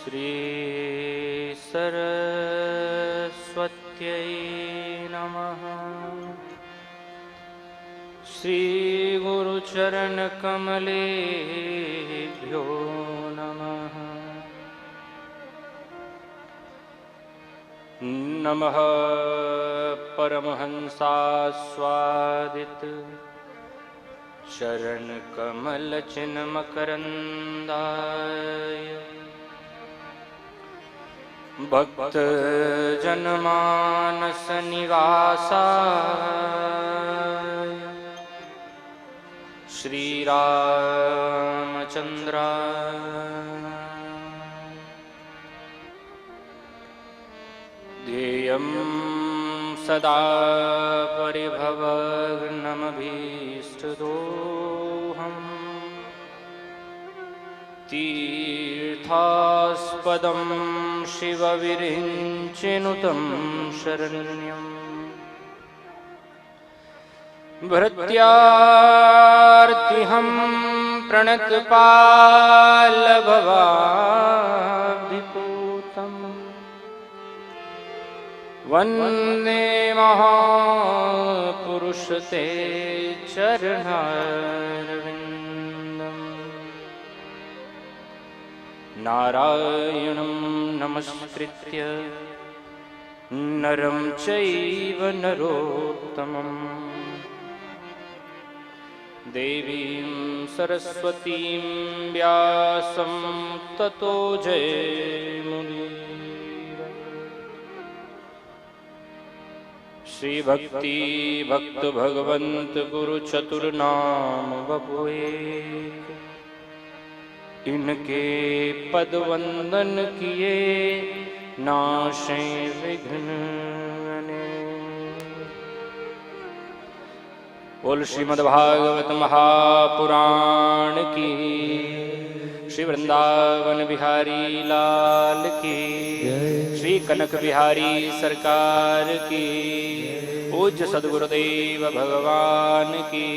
श्री सरस्वत्यै नमः। श्री गुरुचरणकमलेभ्यो नमः। नमः परमहंसास्वादित चरणकमलचिन्मकरन्दाय भक्तजनमानसनिवासाय श्रीरामचन्द्राय ध्येयं सदा परिभवग्नमभीष्टदोहम् तीर्थास्पदं शिवविरिञ्चिनुतं शरण्यम् भृत्यार्तिहं प्रणतपालभवाब्धिपूतम् वन्दे महापुरुषते चरणारविन्दम्। नारायणं नमस्कृत्य नरं चैव नरोत्तमम् देवीं सरस्वतीं व्यासं ततो जयमुदीरये। श्री भक्ति भक्त भगवंत गुरु चतुर्नाम बपुए इनके पद वंदन किए नाशे विघ्न। बोल श्रीमद्भागवत महापुराण की, श्री वृंदावन बिहारी लाल की, श्री कनक बिहारी सरकार की, पूज्य सद्गुरुदेव भगवान की,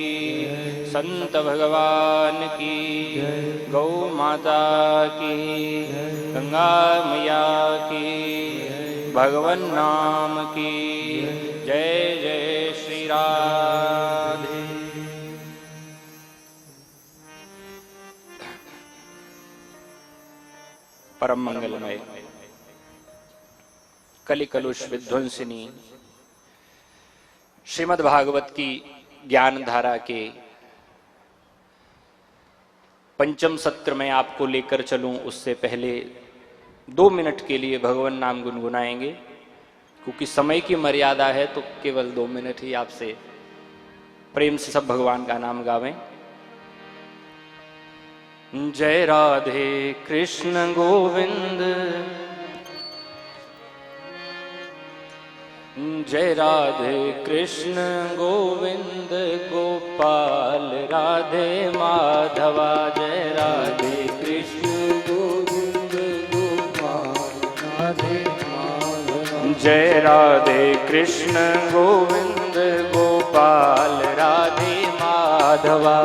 संत भगवान की, गौ माता की, गंगा मैया की, भगवन नाम की जय जय। श्री राधे। परम मंगलमय कलिकलुष विध्वंसिनी श्रीमद् भागवत की ज्ञान धारा के पंचम सत्र में आपको लेकर चलूं उससे पहले 2 मिनट के लिए भगवान नाम गुनगुनाएंगे, क्योंकि समय की मर्यादा है तो केवल 2 मिनट ही आपसे प्रेम से सब भगवान का नाम गावें। जय राधे कृष्ण गोविंद, जय राधे कृष्ण गोविंद गोपाल राधे माधवा। जय राधे कृष्ण गोविंद गोपाल राधे माधवा। जय राधे कृष्ण गोविंद गोपाल राधे माधवा।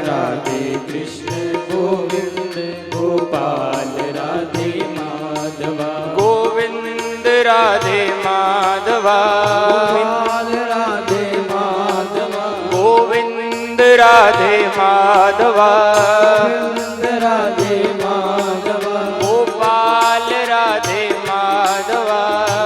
राधे कृष्ण गोविंद गोपाल राधे माधवा। गोविंद राधे माधवा। राधे माधवा। गोविंद राधे माधवा। राधे माधवा। गोपाल राधे माधवा।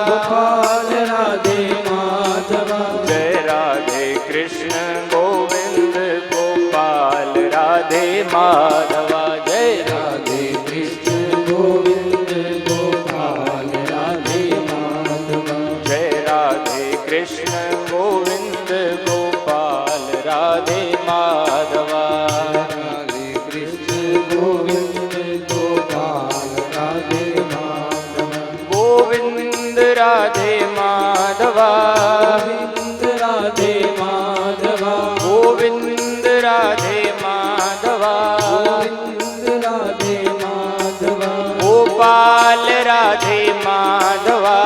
गोपाल राधे माधवा। जय राधे कृष्ण गोविंद गोपाल राधे माधवा। जय राधे कृष्ण गोविंद गोपाल राधे माधवा। जय राधे कृष्ण गोविंद गोपाल राधे माधवा। राधे कृष्ण गोविंद गोपाल राधे माधवा। गोविंद राधे माधवा। गोविंद राधे माधवा। गोविंद राधे माधवा। गोविंद राधे माधवा। गोपाल राधे माधवा।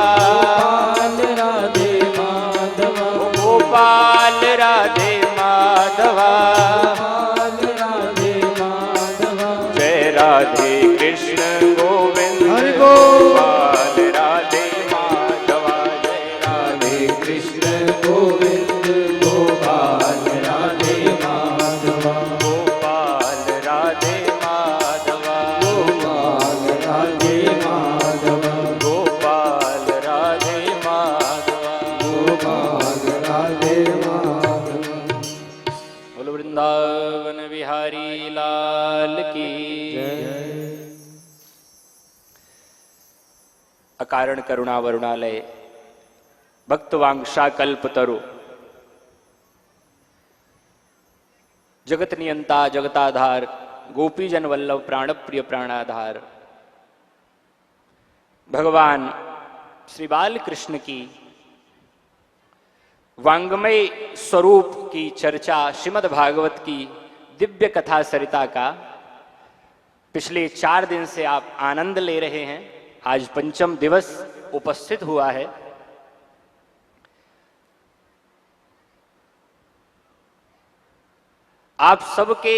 गोपाल राधे माधवा। गोपाल राधे माधवा। जय राधे कृष्ण गोविंद अकारण करुणा वरुणालय भक्तवांशा कल्पतरु जगत नियंता जगताधार गोपी जन वल्लभ प्राण प्रिय प्राणाधार भगवान श्री बाल कृष्ण की वांगमय स्वरूप की चर्चा श्रीमद् भागवत की दिव्य कथा सरिता का पिछले 4 दिन से आप आनंद ले रहे हैं। आज पंचम दिवस उपस्थित हुआ है। आप सबके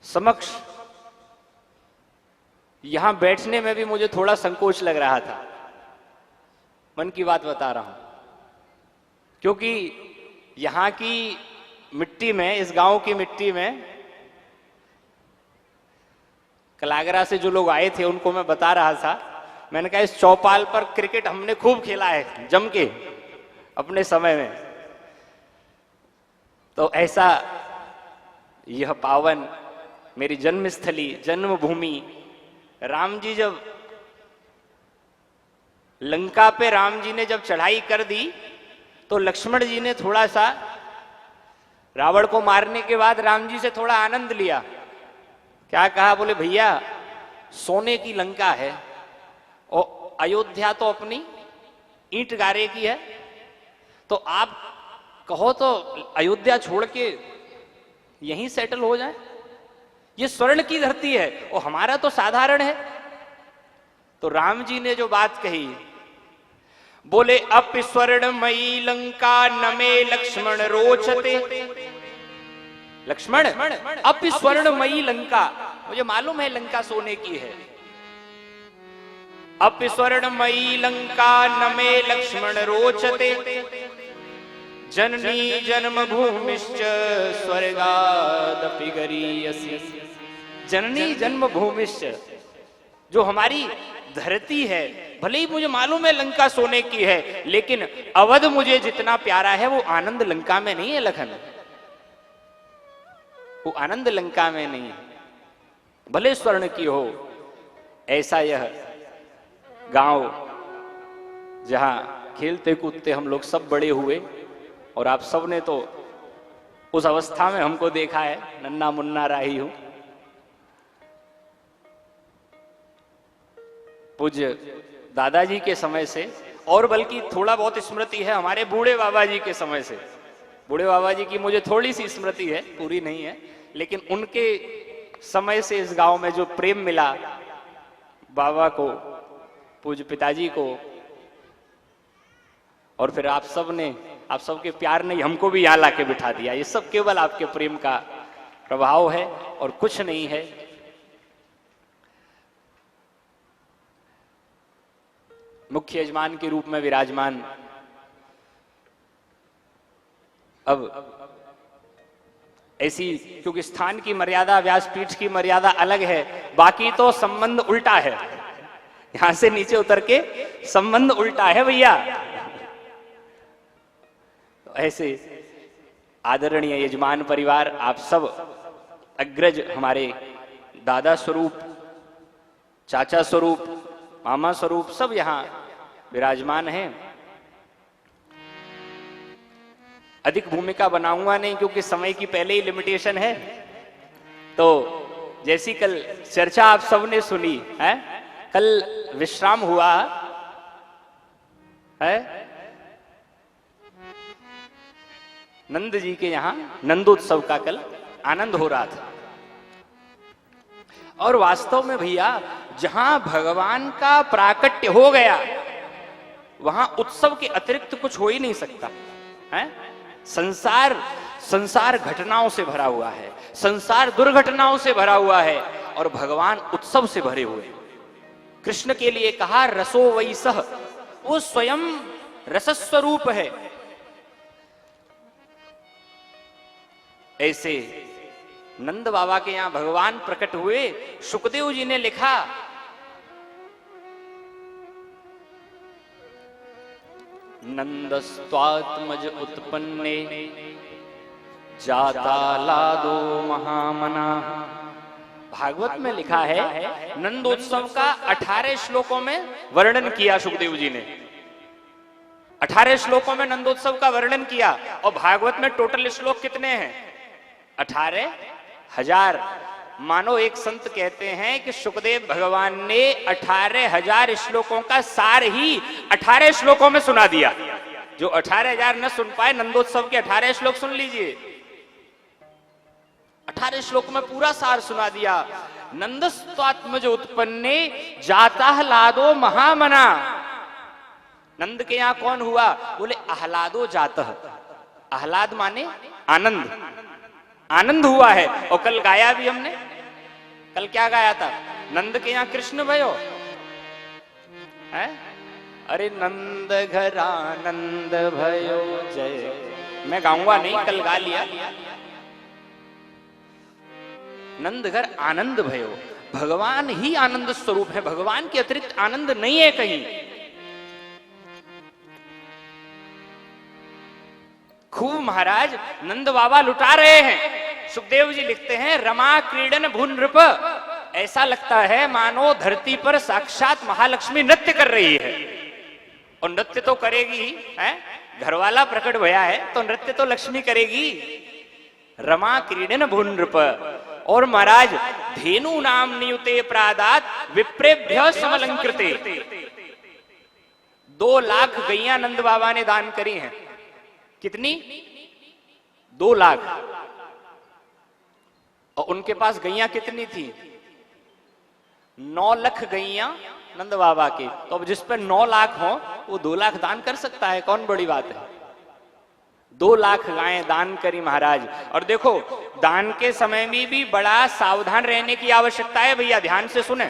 समक्ष यहां बैठने में भी मुझे थोड़ा संकोच लग रहा था। मन की बात बता रहा हूं, क्योंकि यहां की मिट्टी में, इस गांव की मिट्टी में कलागरा से जो लोग आए थे उनको मैं बता रहा था, मैंने कहा इस चौपाल पर क्रिकेट हमने खूब खेला है जम के अपने समय में। तो ऐसा यह पावन मेरी जन्मस्थली जन्मभूमि, राम जी जब लंका पे राम जी ने जब चढ़ाई कर दी तो लक्ष्मण जी ने थोड़ा सा रावण को मारने के बाद राम जी से थोड़ा आनंद लिया। क्या कहा? बोले भैया सोने की लंका है और अयोध्या तो अपनी ईंट गारे की है, तो आप कहो तो अयोध्या छोड़ के यहीं सेटल हो जाए। ये स्वर्ण की धरती है और हमारा तो साधारण है। तो राम जी ने जो बात कही, बोले अप स्वर्णमयी लंका नमे लक्ष्मण रोचते। लक्ष्मण, अप स्वर्णमयी लंका, मुझे मालूम है लंका सोने की है। अप स्वर्णमयी लंका नमे लक्ष्मण रोचते जननी जन्मभूमिश्च स्वर्गादपि गरीयसी। जननी जन्मभूमिश्च, जो हमारी धरती है, भले ही मुझे मालूम है लंका सोने की है, लेकिन अवध मुझे जितना प्यारा है वो आनंद लंका में नहीं है। लखन, वो आनंद लंका में नहीं है, भले स्वर्ण की हो। ऐसा यह गांव जहां खेलते कूदते हम लोग सब बड़े हुए, और आप सब ने तो उस अवस्था में हमको देखा है, नन्ना मुन्ना राही हूं। पूज्य दादाजी के समय से, और बल्कि थोड़ा बहुत स्मृति है हमारे बूढ़े बाबा जी के समय से। बूढ़े बाबा जी की मुझे थोड़ी सी स्मृति है, पूरी नहीं है, लेकिन उनके समय से इस गांव में जो प्रेम मिला बाबा को, पूज्य पिताजी को, और फिर आप सब ने, आप सबके प्यार ने हमको भी यहां लाके बिठा दिया। ये सब केवल आपके प्रेम का प्रभाव है और कुछ नहीं है। मुख्य यजमान के रूप में विराजमान अब ऐसी, क्योंकि स्थान की मर्यादा, व्यासपीठ की मर्यादा अलग है, बाकी तो संबंध उल्टा है। यहां से नीचे उतर के संबंध उल्टा है भैया। तो ऐसे आदरणीय यजमान परिवार, आप सब अग्रज, हमारे दादा स्वरूप, चाचा स्वरूप, मामा स्वरूप, सब यहां विराजमान हैं। अधिक भूमिका बनाऊंगा नहीं, क्योंकि समय की पहले ही लिमिटेशन है। तो जैसी कल चर्चा आप सबने सुनी है, कल विश्राम हुआ है नंद जी के यहां, नंदोत्सव का कल आनंद हो रहा था। और वास्तव में भैया जहां भगवान का प्राकट्य हो गया वहां उत्सव के अतिरिक्त कुछ हो ही नहीं सकता है। संसार घटनाओं से भरा हुआ है, संसार दुर्घटनाओं से भरा हुआ है, और भगवान उत्सव से भरे हुए हैं। कृष्ण के लिए कहा रसो वैसह, वो स्वयं रसस्वरूप है। ऐसे नंद बाबा के यहां भगवान प्रकट हुए। सुखदेव जी ने लिखा, नंदस्त्वात्मज उत्पन्ने जाता लादो महामना भागवत में लिखा है नंदोत्सव का 18 श्लोकों में वर्णन किया सुखदेव जी ने। 18 श्लोकों में नंदोत्सव का वर्णन किया। और भागवत में टोटल श्लोक कितने हैं? 18,000। मानो एक संत कहते हैं कि सुखदेव भगवान ने 18,000 श्लोकों का सार ही 18 श्लोकों में सुना दिया। जो 18,000 न सुन पाए, नंदोत्सव के 18 श्लोक सुन लीजिए। 18 श्लोक में पूरा सार सुना दिया। नंदस्त्वात्मज उत्पन्ने जाताह्लादो महामना। नंद के यहां कौन हुआ? बोले आह्लादो जातः। आह्लाद माने आनंद, आनंद हुआ है। और कल गाया भी हमने। कल क्या गाया था? नंद के यहां कृष्ण भयो है। अरे नंद घर आनंद भयो जय। मैं गाऊंगा नहीं, कल गा लिया। नंद घर आनंद भयो, भगवान ही आनंद स्वरूप है। भगवान के अतिरिक्त आनंद नहीं है कहीं। खूब महाराज नंद बाबा लुटा रहे हैं। सुखदेव जी लिखते हैं रमा क्रीडन भून नृप। ऐसा लगता है मानो धरती पर साक्षात महालक्ष्मी नृत्य कर रही है। और नृत्य तो करेगी है, घरवाला प्रकट भया है तो नृत्य तो लक्ष्मी करेगी। रमा क्रीडन भून नृप। और महाराज धेनु नाम नियुते प्रादात विप्रेभ्य समलंकृते। 2 लाख गैया नंद बाबा ने दान करी हैं। कितनी? 2 लाख। और उनके पास गैया कितनी थी? 9 लाख गैया नंद बाबा के। तो अब जिस पे 9 लाख हो वो 2 लाख दान कर सकता है, कौन बड़ी बात है? 2 लाख गायें दान करी महाराज। और देखो दान के समय में भी बड़ा सावधान रहने की आवश्यकता है। भैया ध्यान से सुने,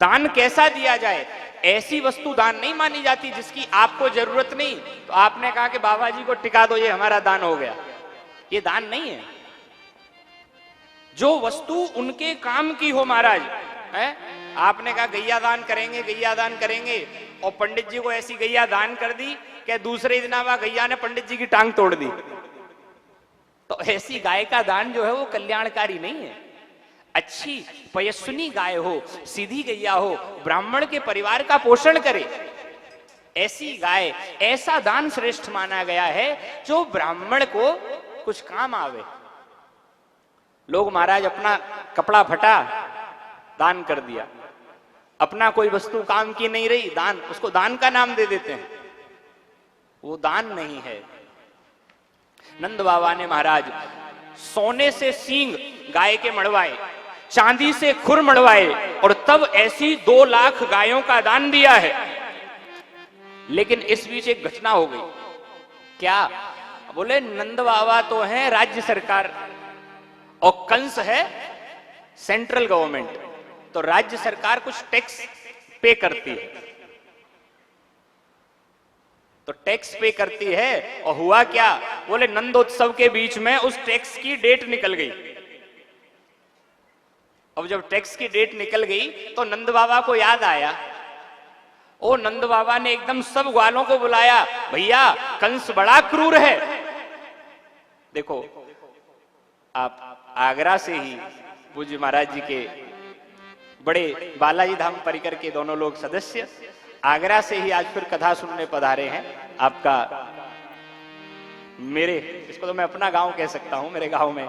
दान कैसा दिया जाए? ऐसी वस्तु दान नहीं मानी जाती जिसकी आपको जरूरत नहीं। तो आपने कहा कि बाबा जी को टिका दो, ये हमारा दान हो गया। ये दान नहीं है। जो वस्तु उनके काम की हो महाराज है। आपने कहा गैया दान करेंगे, गैया दान करेंगे, और पंडित जी को ऐसी गैया दान कर दी कि दूसरे दिन गैया ने पंडित जी की टांग तोड़ दी। तो ऐसी गाय का दान जो है वो कल्याणकारी नहीं है। अच्छी पयस्विनी गाय हो, सीधी गैया हो, ब्राह्मण के परिवार का पोषण करे, ऐसी गाय, ऐसा दान श्रेष्ठ माना गया है जो ब्राह्मण को कुछ काम आवे। लोग महाराज अपना कपड़ा फटा दान कर दिया, अपना कोई वस्तु काम की नहीं रही, दान, उसको दान का नाम दे देते हैं। वो दान नहीं है। नंद बाबा ने महाराज सोने से सींग गाय के मड़वाए, चांदी से खुर मड़वाए, और तब ऐसी 2 लाख गायों का दान दिया है। लेकिन इस बीच एक घटना हो गई। क्या? बोले नंद बाबा तो है राज्य सरकार और कंस है सेंट्रल गवर्नमेंट, तो राज्य सरकार कुछ टैक्स पे करती है। तो टैक्स पे करती है, और हुआ क्या? बोले नंदोत्सव के बीच में उस टैक्स की डेट निकल गई। अब जब टैक्स की डेट निकल गई तो नंद बाबा को याद आया। ओ नंद बाबा ने एकदम सब ग्वालों को बुलाया, भैया कंस बड़ा क्रूर है। देखो आप आगरा से ही पूज्य महाराज जी के बड़े बालाजी धाम परिकर के दोनों लोग सदस्य आगरा से ही आज फिर कथा सुनने पधारे हैं। आपका मेरे, इसको तो मैं अपना गांव कह सकता हूं, मेरे गांव में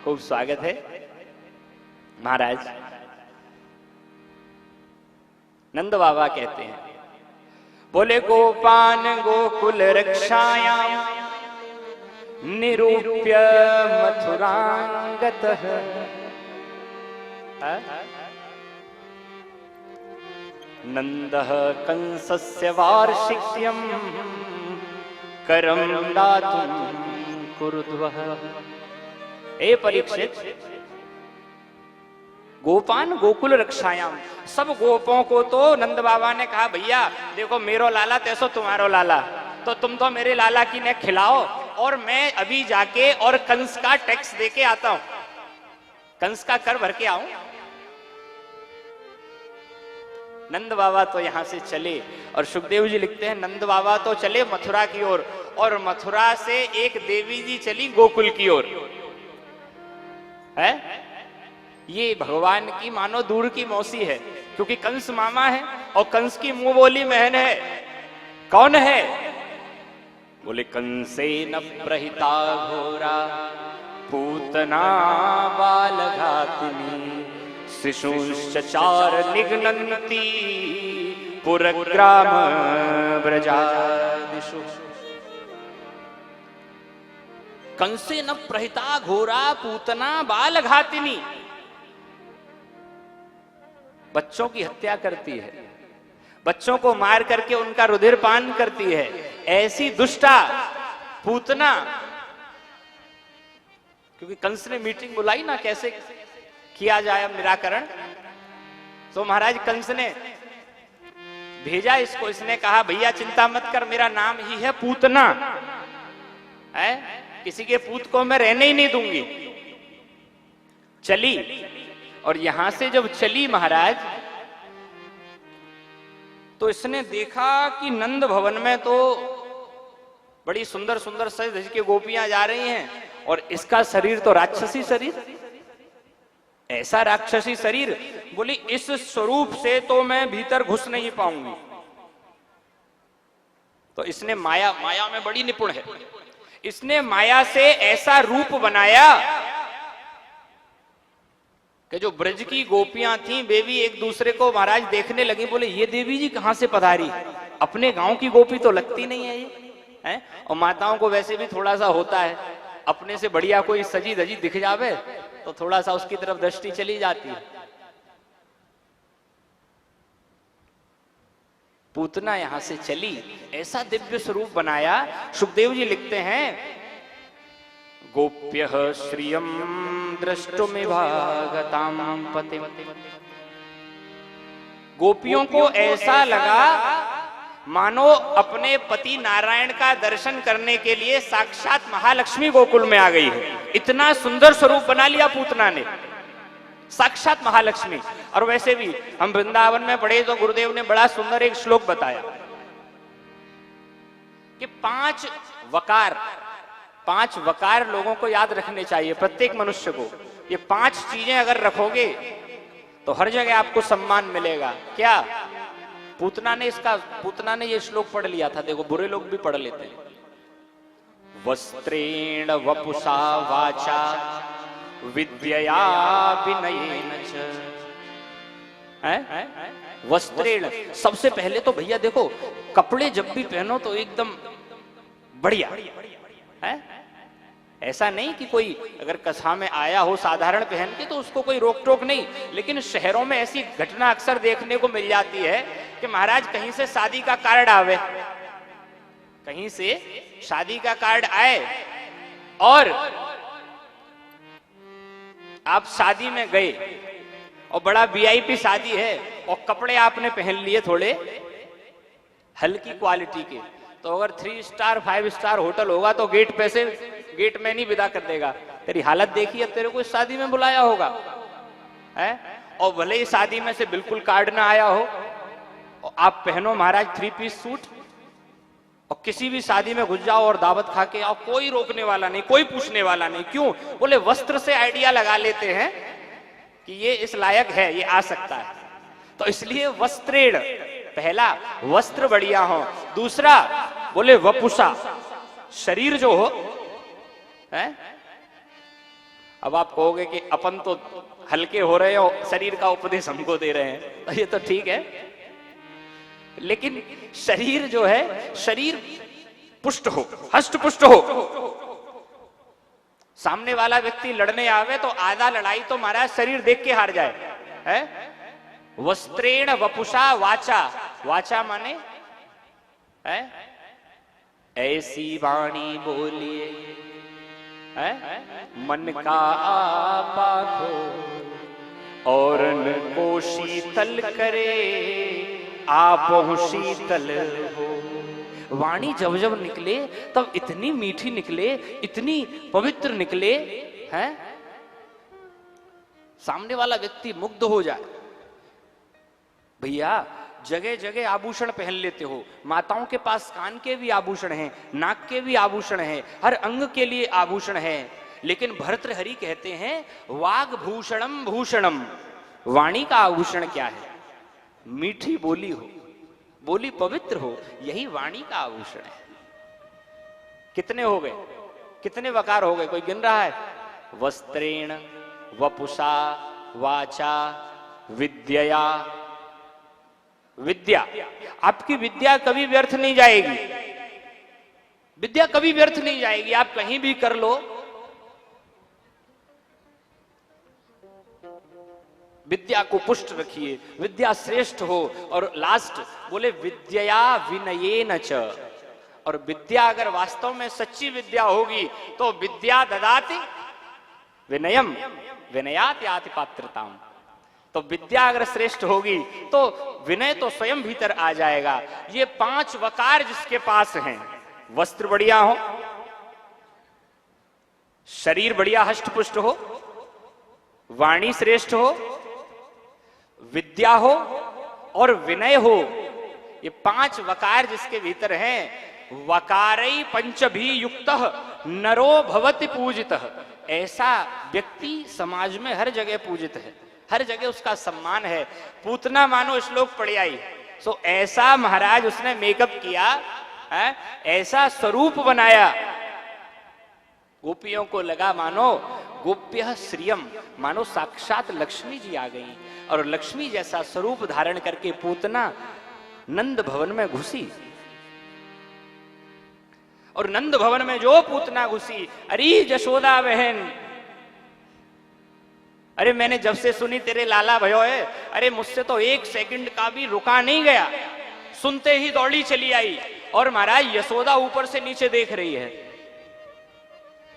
खूब स्वागत है। महाराज नंद बाबा कहते हैं, बोले गोपान गोकुल रक्षायाम निरूप्य मथुरांगतः। नंदः कंसस्य वार्षिक्यं करम दातुं कुरुद्वः। ए परीक्षित, गोपान गोकुल रक्षायाम, सब गोपों को तो नंद बाबा ने कहा भैया देखो मेरो लाला तैसो तुम्हारो लाला, तो तुम तो मेरे लाला की ने खिलाओ और मैं अभी जाके और कंस का टैक्स देके आता हूं, कंस का कर भर के आऊं। नंद बाबा तो यहां से चले और सुखदेव जी लिखते हैं नंद बाबा तो चले मथुरा की ओर और मथुरा से एक देवी जी चली गोकुल की ओर है। ये भगवान की मानो दूर की मौसी है, क्योंकि कंस मामा है और कंस की मुंह बोली बहन है। कौन है? बोले कंसे न प्रहिता घोरा पूतना बाल घातिनी शिशुश्चार निघ्नन्ति पुरग्राम ब्रजादिषु। कंसे न प्रहिता घोरा पूतना बाल घातिनी, बच्चों की हत्या करती है, बच्चों को मार करके उनका रुधिर पान करती है, ऐसी दुष्टा पूतना। क्योंकि कंस ने मीटिंग बुलाई ना कैसे किया जाए निराकरण, तो महाराज कंस ने भेजा इसको। इसने कहा भैया चिंता मत कर, मेरा नाम ही है पूतना, है किसी के पूत को मैं रहने ही नहीं दूंगी। चली, और यहां से जब चली महाराज, तो इसने देखा कि नंद भवन में तो बड़ी सुंदर सुंदर सज धज के गोपियां जा रही हैं, और इसका शरीर तो राक्षसी शरीर, ऐसा राक्षसी शरीर। बोली इस स्वरूप से तो मैं भीतर घुस नहीं पाऊंगी। तो इसने माया में बड़ी निपुण है, इसने माया से ऐसा रूप बनाया कि जो ब्रज की गोपियां थीं वे भी एक दूसरे को महाराज देखने लगी। बोले ये देवी जी कहां से पधारी, अपने गांव की गोपी तो लगती नहीं है ये, है? और माताओं को वैसे भी थोड़ा सा होता है, अपने से बढ़िया कोई सजी धजी दिख जावे तो थोड़ा सा उसकी तरफ दृष्टि चली जाती है। पूतना यहां से चली, ऐसा दिव्य स्वरूप बनाया। सुखदेव जी लिखते हैं गोप्यः श्रियं द्रष्टुमिवागतां पतिं। गोपियों को ऐसा लगा मानो अपने पति नारायण का दर्शन करने के लिए साक्षात महालक्ष्मी गोकुल में आ गई है। इतना सुंदर स्वरूप बना लिया पूतना ने, साक्षात महालक्ष्मी। और वैसे भी हम वृंदावन में पढ़े तो गुरुदेव ने बड़ा सुंदर एक श्लोक बताया कि 5 वकार लोगों को याद रखने चाहिए, प्रत्येक मनुष्य को। ये 5 चीजें अगर रखोगे तो हर जगह आपको सम्मान मिलेगा। क्या? पूतना ने ये श्लोक पढ़ लिया था, देखो बुरे लोग भी पढ़ लेते हैं। वस्त्रेण वपुषा वाचा विद्यया विनयेन च। वस्त्रेण, सबसे पहले तो भैया देखो कपड़े जब भी पहनो तो एकदम बढ़िया है। ऐसा नहीं कि कोई अगर कथा में आया हो साधारण पहन के तो उसको कोई रोक टोक नहीं, लेकिन शहरों में ऐसी घटना अक्सर देखने को मिल जाती है कि महाराज कहीं से शादी का कार्ड आवे, कहीं से शादी का कार्ड आए और आप शादी में गए और बड़ा वीआईपी शादी है और कपड़े आपने पहन लिए थोड़े हल्की क्वालिटी के, तो अगर 3 स्टार 5 स्टार होटल होगा तो गेट में नहीं विदा कर देगा। तेरी हालत देखी, अब तेरे को इस शादी में बुलाया होगा है, और भले ही शादी में से बिल्कुल कार्ड ना आया हो और आप पहनो महाराज 3 पीस सूट और किसी भी शादी में घुस जाओ और दावत खा के आओ, कोई रोकने वाला नहीं, कोई पूछने वाला नहीं। क्यों? बोले वस्त्र से आइडिया लगा लेते हैं कि ये इस लायक है, ये आ सकता है। तो इसलिए वस्त्रेण, पहला वस्त्र बढ़िया हो, दूसरा बोले वपुषा, शरीर जो हो है। अब आप कहोगे कि अपन तो हल्के हो रहे हो, शरीर का उपदेश हमको दे रहे हैं, तो ये तो ठीक है, लेकिन शरीर जो है, शरीर पुष्ट हो, हष्ट पुष्ट हो। सामने वाला व्यक्ति लड़ने आवे तो आधा लड़ाई तो महाराज शरीर देख के हार जाए है। वस्त्रेण वपुषा वाचा, वाचा माने है ऐसी वाणी बोलिए है मन का आपा खो और न को शीतल करे आप शीतल हो। वाणी जब जब निकले तब इतनी मीठी निकले, इतनी पवित्र निकले हैं, सामने वाला व्यक्ति मुग्ध हो जाए। भैया जगह जगह आभूषण पहन लेते हो, माताओं के पास कान के भी आभूषण हैं, नाक के भी आभूषण हैं, हर अंग के लिए आभूषण है, लेकिन भर्तृहरि कहते हैं वाग भूषणम भूषणम, वाणी का आभूषण क्या है? मीठी बोली हो, बोली पवित्र हो, यही वाणी का आभूषण है। कितने हो गए, कितने वकार हो गए, कोई गिन रहा है? वस्त्रेण वपुषा वाचा विद्यया, विद्या, आपकी विद्या कभी व्यर्थ नहीं जाएगी, विद्या कभी व्यर्थ नहीं जाएगी, आप कहीं भी कर लो, विद्या को पुष्ट रखिए, विद्या श्रेष्ठ हो। और लास्ट बोले विद्या विनयेन च, और विद्या अगर वास्तव में सच्ची विद्या होगी तो विद्या ददाति विनयम विनयात याति पात्रताम, तो विद्या अगर श्रेष्ठ होगी तो विनय तो स्वयं भीतर आ जाएगा। ये 5 वकार जिसके पास हैं, वस्त्र बढ़िया हो, शरीर बढ़िया हष्ट पुष्ट हो, वाणी श्रेष्ठ हो, विद्या हो और विनय हो, ये 5 वकार जिसके भीतर हैं, वकारई पंचभी युक्तः नरो भवति पूजितः, ऐसा व्यक्ति समाज में हर जगह पूजित है, हर जगह उसका सम्मान है। पूतना मानो श्लोक पढ़ आई, सो ऐसा महाराज उसने मेकअप किया है, ऐसा स्वरूप बनाया, गोपियों को लगा मानो गोप्य श्रियम, मानो साक्षात लक्ष्मी जी आ गई, और लक्ष्मी जैसा स्वरूप धारण करके पूतना नंद भवन में घुसी। और नंद भवन में जो पूतना घुसी, अरे यशोदा बहन, अरे मैंने जब से सुनी तेरे लाला भयो है, अरे मुझसे तो 1 सेकंड का भी रुका नहीं गया, सुनते ही दौड़ी चली आई। और महाराज यशोदा ऊपर से नीचे देख रही है,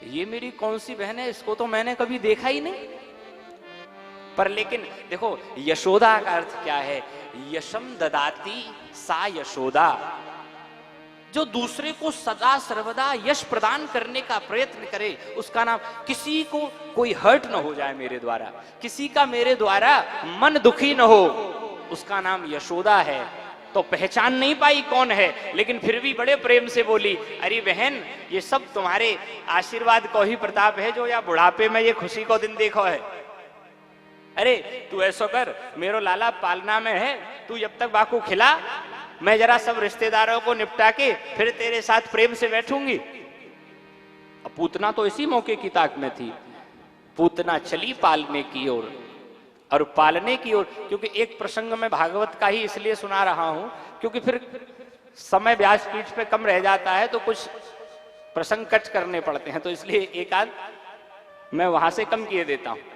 ये मेरी कौन सी बहन है, इसको तो मैंने कभी देखा ही नहीं। पर लेकिन देखो यशोदा का अर्थ क्या है, यशम ददाती सा यशोदा, जो दूसरे को सदा सर्वदा यश प्रदान करने का प्रयत्न करे, उसका नाम, किसी को कोई हर्ट न हो जाए मेरे द्वारा, किसी का मेरे द्वारा मन दुखी न हो, उसका नाम यशोदा है। तो पहचान नहीं पाई कौन है, लेकिन फिर भी बड़े प्रेम से बोली, अरे बहन ये सब तुम्हारे आशीर्वाद को ही प्रताप है, जो या बुढ़ापे में ये खुशी को दिन देखो है। अरे तू ऐसा कर, मेरो लाला पालना में है, तू जब तक बाकू खिला, मैं जरा सब रिश्तेदारों को निपटा के फिर तेरे साथ प्रेम से बैठूंगी। अब पूतना तो इसी मौके की ताक में थी, पूतना चली पालने की ओर, और पालने की ओर, क्योंकि एक प्रसंग में भागवत का ही इसलिए सुना रहा हूं क्योंकि फिर समय व्यासपीठ पे कम रह जाता है, तो कुछ प्रसंग कट करने पड़ते हैं, तो इसलिए एक आध मैं वहां से कम किए देता हूं।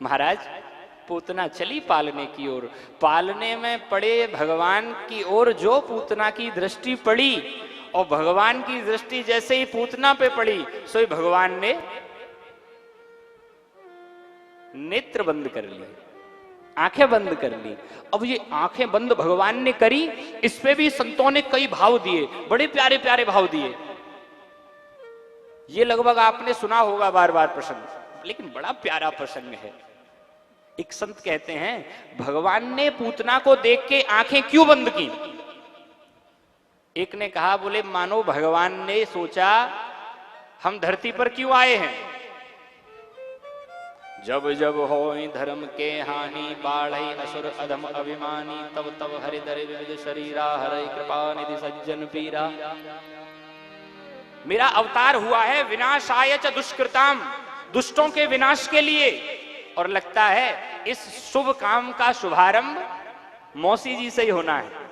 महाराज पूतना चली पालने की ओर, पालने में पड़े भगवान की ओर जो पूतना की दृष्टि पड़ी, और भगवान की दृष्टि जैसे ही पूतना पे पड़ी, सो ही भगवान ने नेत्र बंद कर लिए, आंखें बंद कर ली। अब ये आंखें बंद भगवान ने करी, इस पे भी संतों ने कई भाव दिए, बड़े प्यारे प्यारे भाव दिए। ये लगभग आपने सुना होगा बार बार प्रसंग, लेकिन बड़ा प्यारा प्रसंग है। एक संत कहते हैं, भगवान ने पूतना को देख के आंखें क्यों बंद की? एक ने कहा, बोले मानो भगवान ने सोचा हम धरती पर क्यों आए हैं, जब जब होई धर्म के हानि, बाढ़ई असुर अधम अभिमानी, तब तब हरिदर विविध शरीरा, हरि कृपा निधि सज्जन पीरा। मेरा अवतार हुआ है विनाशाय च दुष्कृताम, दुष्टों के विनाश के लिए, और लगता है इस शुभ काम का शुभारंभ मौसी जी से ही होना है।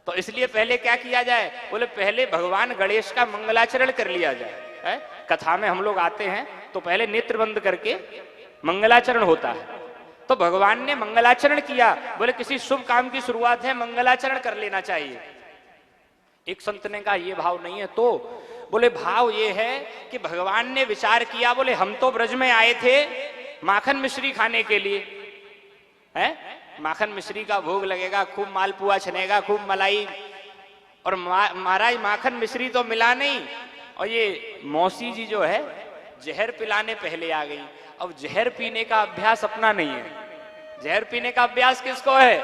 तो इसलिए पहले क्या किया जाए, बोले पहले भगवान गणेश का मंगलाचरण कर लिया जाए। है? कथा में हम लोग आते हैं तो पहले नेत्र बंद करके मंगलाचरण होता है, तो भगवान ने मंगलाचरण किया, बोले किसी शुभ काम की शुरुआत है, मंगलाचरण कर लेना चाहिए। एक संत ने कहा ये भाव नहीं है, तो बोले भाव ये है कि भगवान ने विचार किया, बोले हम तो ब्रज में आए थे माखन मिश्री खाने के लिए, है माखन मिश्री का भोग लगेगा, खूब मालपुआ छनेगा, खूब मलाई, और महाराज माखन मिश्री तो मिला नहीं, और ये मौसी जी जो है जहर पिलाने पहले आ गई। अब जहर पीने का अभ्यास अपना नहीं है, जहर पीने का अभ्यास किसको है?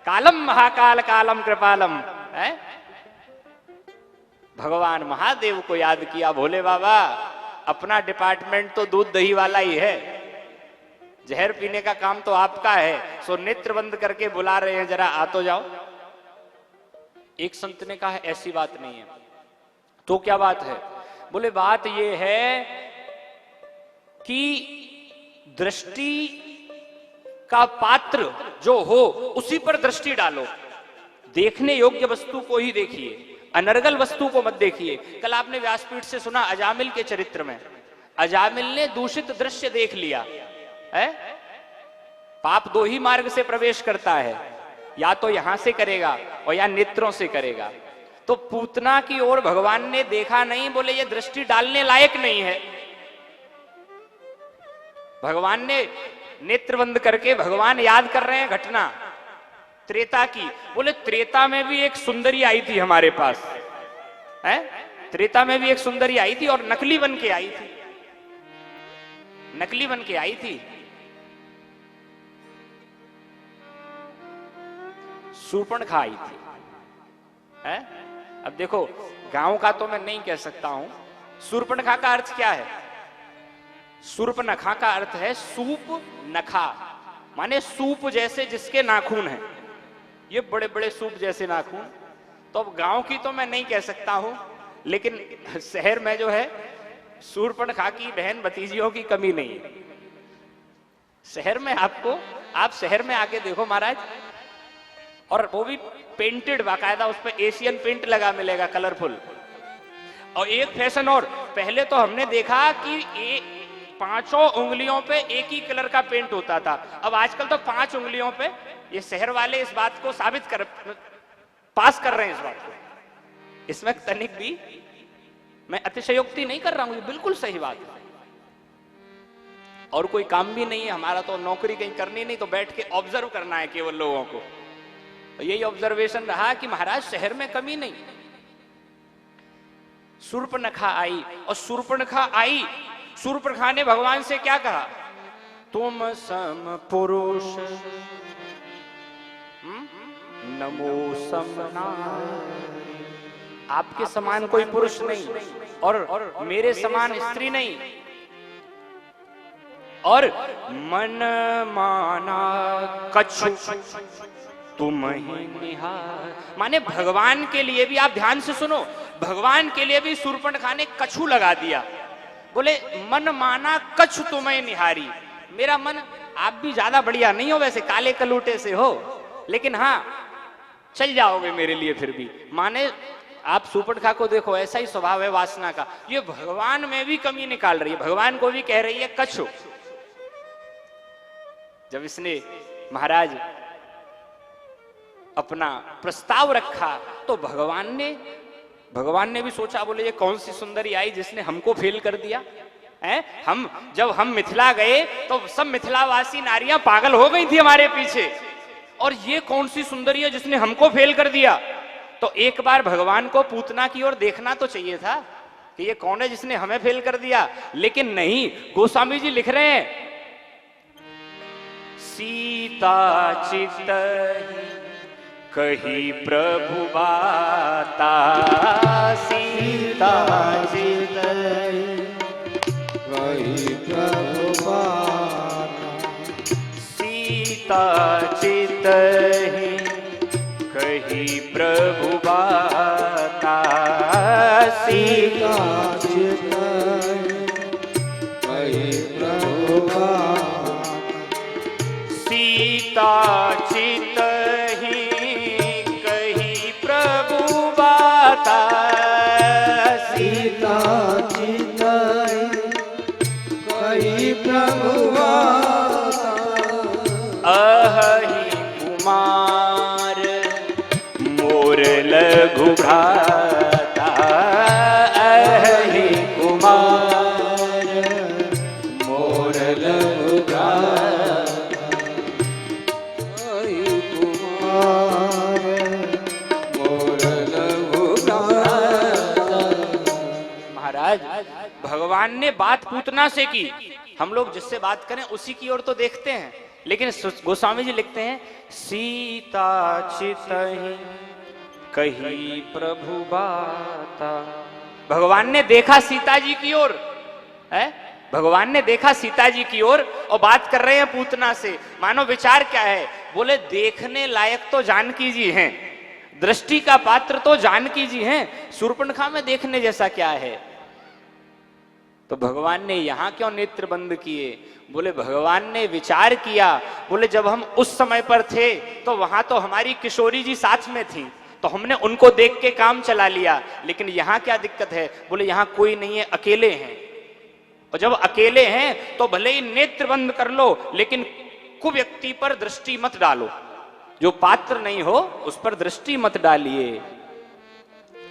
कालम महाकाल कालम कृपालम, है भगवान महादेव को याद किया, भोले बाबा अपना डिपार्टमेंट तो दूध दही वाला ही है, जहर पीने का काम तो आपका है, सो नेत्र बंद करके बुला रहे हैं, जरा आ तो जाओ। एक संत ने कहा ऐसी बात नहीं है। तो क्या बात है? बोले बात ये है कि दृष्टि का पात्र जो हो उसी पर दृष्टि डालो, देखने योग्य वस्तु को ही देखिए, अनर्गल वस्तु को मत देखिए। कल आपने व्यासपीठ से सुना अजामिल के चरित्र में, अजामिल ने दूषित दृश्य देख लिया है। पाप दो ही मार्ग से प्रवेश करता है, या तो यहां से करेगा और या नेत्रों से करेगा। तो पूतना की ओर भगवान ने देखा नहीं, बोले ये दृष्टि डालने लायक नहीं है। भगवान ने नेत्र बंद करके, भगवान याद कर रहे हैं घटना त्रेता की। बोले त्रेता में भी एक सुंदरी आई थी हमारे पास, है त्रेता में भी एक सुंदरी आई थी और नकली बन के आई थी, नकली बन के आई थी। शूर्पणखा आई थी, है? अब देखो गांव का तो मैं नहीं कह सकता हूं। शूर्पणखा का अर्थ क्या है? शूर्पणखा का अर्थ है सूप नखा, माने सूप जैसे जिसके नाखून हैं, ये बड़े बड़े सूप जैसे नाखून। तो अब गांव की तो मैं नहीं कह सकता हूं, लेकिन शहर में जो है शूर्पणखा की बहन भतीजियों की कमी नहीं है। शहर में आपको, आप शहर में आके देखो महाराज, और वो भी पेंटेड, बाकायदा उस पर एशियन पेंट लगा मिलेगा, कलरफुल। और एक फैशन और, पहले तो हमने देखा कि पांचों उंगलियों पे एक ही कलर का पेंट होता था, अब आजकल तो 5 उंगलियों पे। ये शहर वाले इस बात को साबित कर, पास कर रहे हैं इस बात को। इसमें तनिक भी मैं अतिशयोक्ति नहीं कर रहा हूं, ये बिल्कुल सही बात है। और कोई काम भी नहीं है हमारा, तो नौकरी कहीं करनी नहीं, तो बैठ के ऑब्जर्व करना है केवल लोगों को। तो यही ऑब्जर्वेशन रहा कि महाराज शहर में कमी नहीं। शूर्पणखा आई, और शूर्पणखा आई, शूर्पणखा ने भगवान से क्या कहा? तुम सम पुरुष नमो सम नारी, आपके समान कोई पुरुष नहीं और मेरे समान स्त्री नहीं। और मन माना कछु तुम ही निहार, माने भगवान के लिए भी, आप ध्यान से सुनो, भगवान के लिए भी शूर्पणखा ने कछु लगा दिया। बोले मन माना कछु तुम्हें निहारी, मेरा मन, आप भी ज्यादा बढ़िया नहीं हो वैसे, काले कलूटे से हो, लेकिन हाँ चल जाओगे मेरे लिए फिर भी। माने आप शूर्पणखा को देखो, ऐसा ही स्वभाव है वासना का, ये भगवान में भी कमी निकाल रही है, भगवान को भी कह रही है कछु। जब इसने महाराज अपना प्रस्ताव रखा तो भगवान ने भी सोचा, बोले ये कौन सी सुंदरी आई जिसने हमको फेल कर दिया है। जब हम मिथिला गए तो सब मिथिलावासी नारियां पागल हो गई थी हमारे पीछे, और ये कौन सी सुंदरी है जिसने हमको फेल कर दिया। तो एक बार भगवान को पूतना की ओर देखना तो चाहिए था कि ये कौन है जिसने हमें फेल कर दिया, लेकिन नहीं। गोस्वामी जी लिख रहे हैं, सीता चित कही प्रभु बाता, सीता चित कही प्रभु बाता, सीता चित ही कही प्रभु बाता, सीता चित कही प्रभु बाता, सीता चित सीता चित कही प्रभु बाता, अहि कुमार मोर लघु भ्राता, अहि कुमार मोर लघु भ्राता, अहि कुमार मोर लघु भ्राता। महाराज भगवान ने बात पूतना से की, हम लोग जिससे बात करें उसी की ओर तो देखते हैं, लेकिन गोस्वामी जी लिखते हैं सीता चित कही प्रभु बाता। भगवान ने देखा सीता जी की ओर, है भगवान ने देखा सीता जी की ओर और बात कर रहे हैं पूतना से। मानो विचार क्या है, बोले देखने लायक तो जानकी जी हैं, दृष्टि का पात्र तो जानकी जी हैं, शूर्पणखा में देखने जैसा क्या है। तो भगवान ने यहां क्यों नेत्र बंद किए? बोले भगवान ने विचार किया, बोले जब हम उस समय पर थे तो वहां तो हमारी किशोरी जी साथ में थी, तो हमने उनको देख के काम चला लिया। लेकिन यहां क्या दिक्कत है? बोले यहां कोई नहीं है, अकेले हैं। और जब अकेले हैं तो भले ही नेत्र बंद कर लो, लेकिन कुव्यक्ति पर दृष्टि मत डालो, जो पात्र नहीं हो उस पर दृष्टि मत डालिए।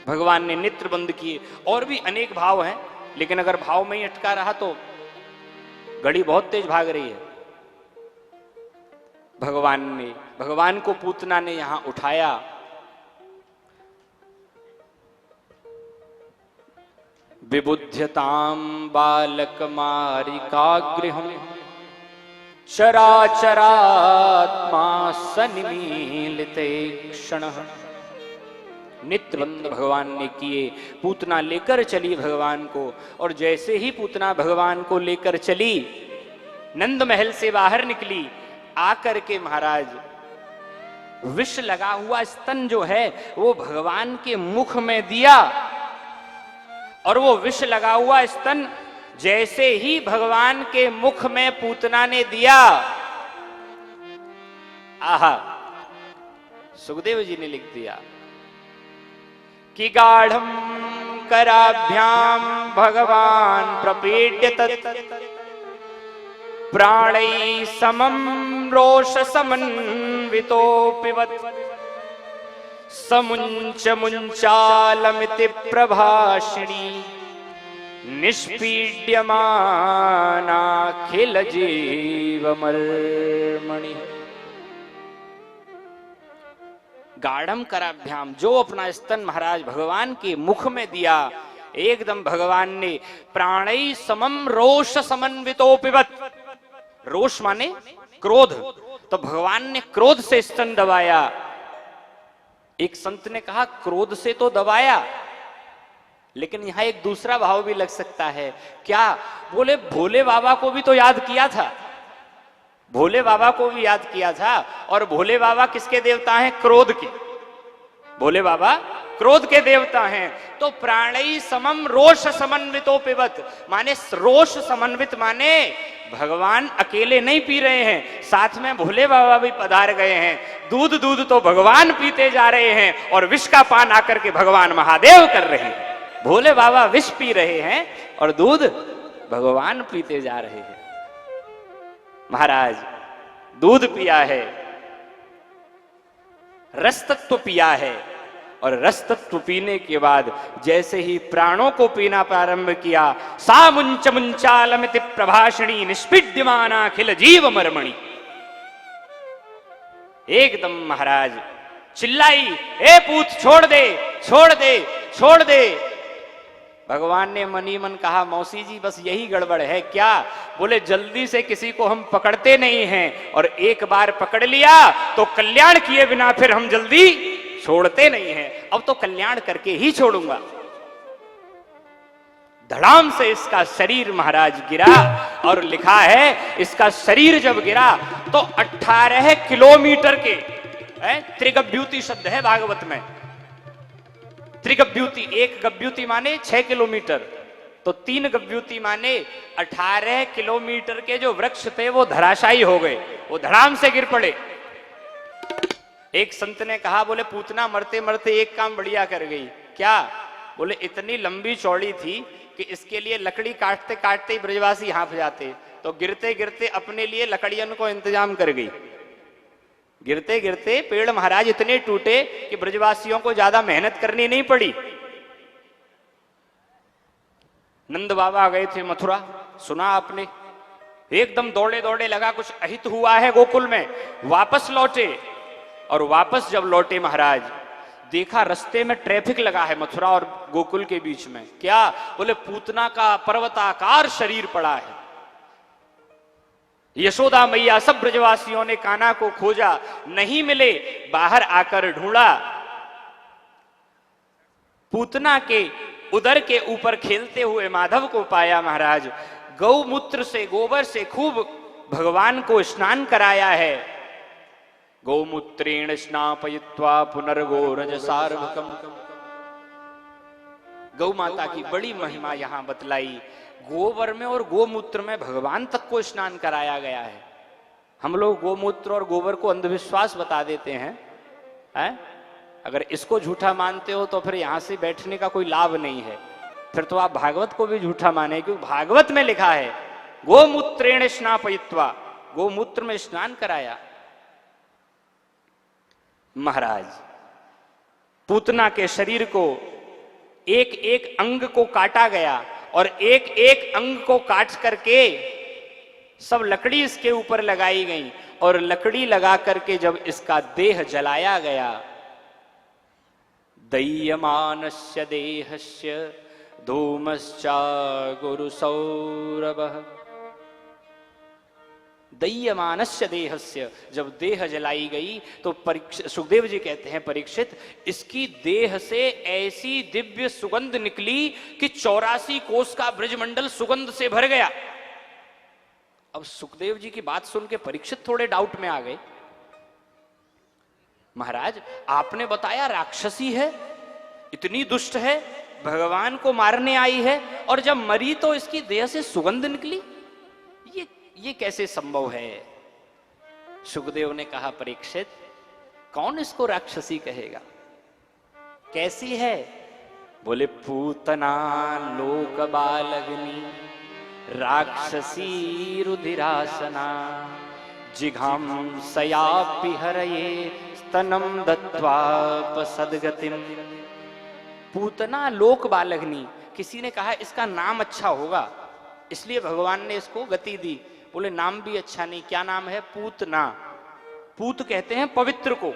भगवान ने नेत्र बंद किए। और भी अनेक भाव हैं, लेकिन अगर भाव में ही अटका रहा तो घड़ी बहुत तेज भाग रही है। भगवान को पूतना ने यहां उठाया। विबुध्यताम बालक मारिकागृहम् चराचरात्मा सन्मीलिते क्षणः। नित्यबंद भगवान ने किए। पूतना लेकर चली भगवान को, और जैसे ही पूतना भगवान को लेकर चली, नंद महल से बाहर निकली, आकर के महाराज विष लगा हुआ स्तन जो है वो भगवान के मुख में दिया। और वो विष लगा हुआ स्तन जैसे ही भगवान के मुख में पूतना ने दिया, आहा, सुखदेव जी ने लिख दिया कि गाढ़म कराभ्याम भगवान प्रपेट्य तत् प्राणै समम रोष समन्वितो पिबत समुंच मुंचालमिति प्रभाषिणी निष्पीड्यमानाखिल जीवमर्मणि। गाढ़म कराभ्याम, जो अपना स्तन महाराज भगवान के मुख में दिया, एकदम भगवान ने प्राणै समम रोष समन्वितो पिबत। रोष माने क्रोध, तो भगवान ने क्रोध से स्तन दबाया। एक संत ने कहा क्रोध से तो दबाया, लेकिन यहां एक दूसरा भाव भी लग सकता है। क्या? बोले भोले बाबा को भी तो याद किया था, भोले बाबा को भी याद किया था। और भोले बाबा किसके देवता हैं? क्रोध के। भोले बाबा क्रोध के देवता हैं। तो प्राणै समम रोष समन्वितो पिबत, माने रोष समन्वित माने भगवान अकेले नहीं पी रहे हैं, साथ में भोले बाबा भी पधार गए हैं। दूध दूध तो भगवान पीते जा रहे हैं और विष का पान आकर के भगवान महादेव कर रहे हैं। भोले बाबा विष पी रहे हैं और दूध भगवान पीते जा रहे हैं। महाराज दूध पिया है, रस तत्व पिया है, और रस तत्व पीने के बाद जैसे ही प्राणों को पीना प्रारंभ किया, सा मुंच मुंचालमिति प्रभाषिणी निष्पीड्यमानाखिल जीव मर्मणि। एकदम महाराज चिल्लाई, ए पूत छोड़ दे, छोड़ दे, छोड़ दे। भगवान ने मनी मन कहा, मौसी जी बस यही गड़बड़ है क्या? बोले जल्दी से किसी को हम पकड़ते नहीं हैं, और एक बार पकड़ लिया तो कल्याण किए बिना फिर हम जल्दी छोड़ते नहीं हैं। अब तो कल्याण करके ही छोड़ूंगा। धड़ाम से इसका शरीर महाराज गिरा, और लिखा है इसका शरीर जब गिरा तो 18 किलोमीटर के, त्रिगभ्यूति शब्द है भागवत में, त्रिगभ्यूति, एक गभ्यूति माने 6 किलोमीटर, तो 3 गभ्यूति माने 18 किलोमीटर के जो वृक्ष थे वो धराशायी हो गए, वो धड़ाम से गिर पड़े। एक संत ने कहा, बोले पूतना मरते मरते एक काम बढ़िया कर गई। क्या? बोले इतनी लंबी चौड़ी थी कि इसके लिए लकड़ी काटते काटते ही ब्रजवासी हाँफ जाते, तो गिरते गिरते अपने लिए लकड़ियों को इंतजाम कर गई। गिरते गिरते पेड़ महाराज इतने टूटे कि ब्रजवासियों को ज्यादा मेहनत करनी नहीं पड़ी। नंद बाबा गए थे मथुरा, सुना आपने, एकदम दौड़े दौड़े लगा कुछ अहित हुआ है गोकुल में, वापस लौटे। और वापस जब लौटे महाराज, देखा रास्ते में ट्रैफिक लगा है मथुरा और गोकुल के बीच में। क्या? बोले पूतना का पर्वताकार शरीर पड़ा है। यशोदा मैया सब ब्रजवासियों ने कान्हा को खोजा, नहीं मिले, बाहर आकर ढूंढा पूतना के उदर के ऊपर खेलते हुए माधव को पाया महाराज। गौमूत्र से, गोबर से खूब भगवान को स्नान कराया है। गौमूत्रेण स्नापयित्वा पुनर्गोरज सार्वकम। गौ माता की बड़ी महिमा यहां बतलाई। गोबर में और गोमूत्र में भगवान तक को स्नान कराया गया है। हम लोग गोमूत्र और गोबर को अंधविश्वास बता देते हैं? अगर इसको झूठा मानते हो तो फिर यहां से बैठने का कोई लाभ नहीं है। फिर तो आप भागवत को भी झूठा माने, क्योंकि भागवत में लिखा है गोमूत्रेण स्नापयित्वा, गोमूत्र में स्नान कराया। महाराज पूतना के शरीर को एक एक अंग को काटा गया और एक एक अंग को काट करके सब लकड़ी इसके ऊपर लगाई गई और लकड़ी लगा करके जब इसका देह जलाया गया, दह्यमानस्य देहस्य धूमश्चा गुरु सौरभः। दह्यमानस्य देहस्य, जब देह जलाई गई तो सुखदेव जी कहते हैं, परीक्षित इसकी देह से ऐसी दिव्य सुगंध निकली कि 84 कोस का ब्रजमंडल सुगंध से भर गया। अब सुखदेव जी की बात सुन के परीक्षित थोड़े डाउट में आ गए। महाराज आपने बताया राक्षसी है, इतनी दुष्ट है, भगवान को मारने आई है, और जब मरी तो इसकी देह से सुगंध निकली, ये कैसे संभव है? सुखदेव ने कहा, परीक्षित कौन इसको राक्षसी कहेगा? कैसी है? बोले पूतना लोक बालग्नि राक्षसी रुधिरासना जिघाम सयापि हरये स्तनम दत्वापसद्गतिम। पूतना लोक बालग्नि, किसी ने कहा इसका नाम अच्छा होगा इसलिए भगवान ने इसको गति दी। बोले नाम भी अच्छा नहीं, क्या नाम है? पूतना। पूत कहते हैं पवित्र को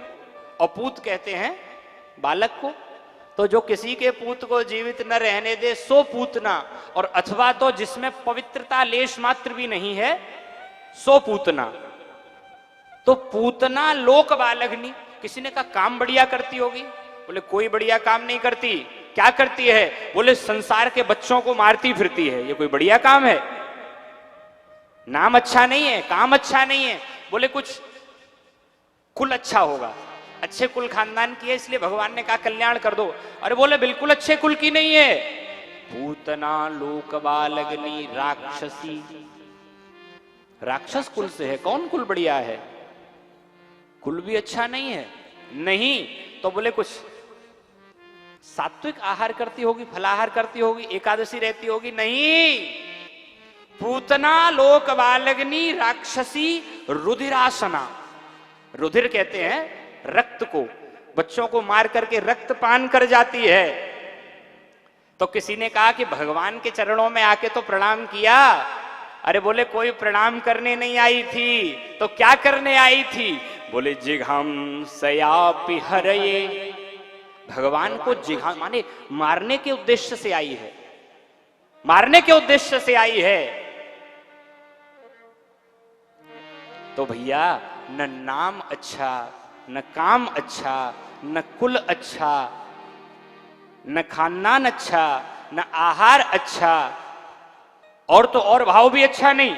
और पूत कहते हैं बालक को। तो जो किसी के पूत को जीवित न रहने दे सो पूतना, और अथवा तो जिसमें पवित्रता लेश मात्र भी नहीं है सो पूतना। तो पूतना लोक बालग्नि। किसी ने कहा काम बढ़िया करती होगी। बोले कोई बढ़िया काम नहीं करती। क्या करती है? बोले संसार के बच्चों को मारती फिरती है। ये कोई बढ़िया काम है? नाम अच्छा नहीं है, काम अच्छा नहीं है। बोले कुछ कुल अच्छा होगा, अच्छे कुल खानदान की है इसलिए भगवान ने कहा कल्याण कर दो। अरे बोले बिल्कुल अच्छे कुल की नहीं है। पूतना लोक बालग्नि राक्षसी, राक्षस कुल से है। कौन कुल बढ़िया है? कुल भी अच्छा नहीं है। नहीं तो बोले कुछ सात्विक आहार करती होगी, फलाहार करती होगी, एकादशी रहती होगी। नहीं, पूतना लोक बालग्नि राक्षसी रुधिरासना। रुधिर कहते हैं रक्त को, बच्चों को मार करके रक्त पान कर जाती है। तो किसी ने कहा कि भगवान के चरणों में आके तो प्रणाम किया। अरे बोले कोई प्रणाम करने नहीं आई थी, तो क्या करने आई थी? बोले जिघाम सयापि हरये, भगवान को जिघा माने मारने के उद्देश्य से आई है, मारने के उद्देश्य से आई है। तो भैया न नाम अच्छा, न काम अच्छा, न कुल अच्छा, न खानदान अच्छा, न आहार अच्छा, और तो और भाव भी अच्छा नहीं,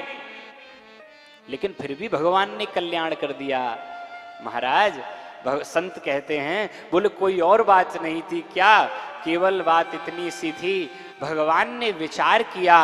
लेकिन फिर भी भगवान ने कल्याण कर दिया। महाराज संत कहते हैं, बोले कोई और बात नहीं थी क्या? केवल बात इतनी सी थी, भगवान ने विचार किया।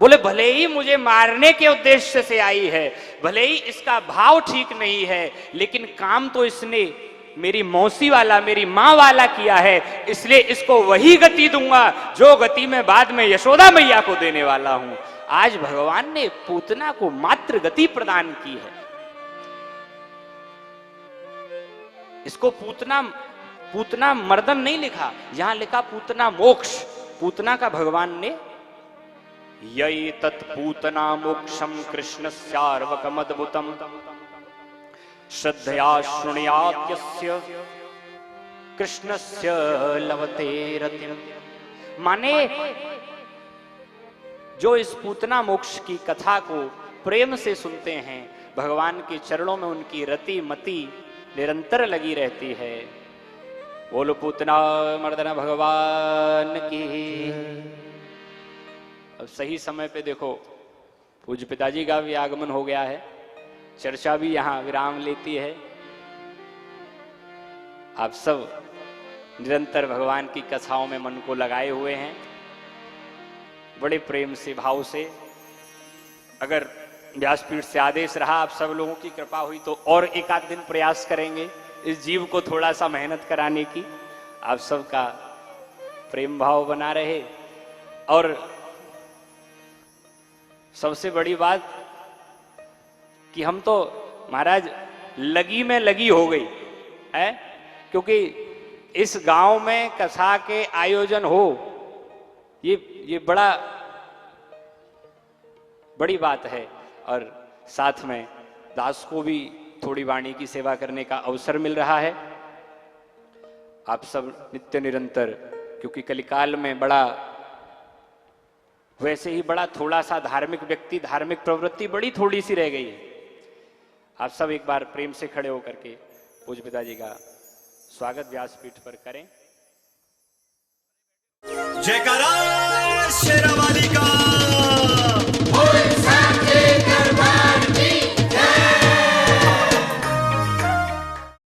बोले भले ही मुझे मारने के उद्देश्य से आई है, भले ही इसका भाव ठीक नहीं है, लेकिन काम तो इसने मेरी मौसी वाला, मेरी मां वाला किया है, इसलिए इसको वही गति दूंगा जो गति मैं बाद में यशोदा मैया को देने वाला हूं। आज भगवान ने पूतना को मात्र गति प्रदान की है। इसको पूतना मर्दन नहीं लिखा, यहां लिखा पूतना मोक्ष। पूतना का भगवान ने यई तत्पूतना मोक्षम कृष्णस्यार्वकमद्भुतम श्रद्धया शृणुयात्यस्य कृष्णस्य लभते रतिम। माने जो इस पूतना मोक्ष की कथा को प्रेम से सुनते हैं, भगवान के चरणों में उनकी रति मति निरंतर लगी रहती है। बोलो पूतना मर्दना भगवान की। अब सही समय पे देखो पूज्य पिताजी का भी आगमन हो गया है, चर्चा भी यहाँ विराम लेती है। आप सब निरंतर भगवान की कथाओं में मन को लगाए हुए हैं, बड़े प्रेम से भाव से। अगर व्यासपीठ से आदेश रहा, आप सब लोगों की कृपा हुई तो और एक आध दिन प्रयास करेंगे इस जीव को थोड़ा सा मेहनत कराने की। आप सबका प्रेम भाव बना रहे। और सबसे बड़ी बात कि हम तो महाराज लगी में लगी हो गई है, क्योंकि इस गांव में कथा के आयोजन हो, ये बड़ी बात है। और साथ में दास को भी थोड़ी वाणी की सेवा करने का अवसर मिल रहा है। आप सब नित्य निरंतर, क्योंकि कलिकाल में वैसे ही बड़ा थोड़ा सा धार्मिक व्यक्ति, धार्मिक प्रवृत्ति बड़ी थोड़ी सी रह गई है। आप सब एक बार प्रेम से खड़े होकर के पूज्य पिताजी का स्वागत व्यासपीठ पर करें। जयकारा शेरावाली का।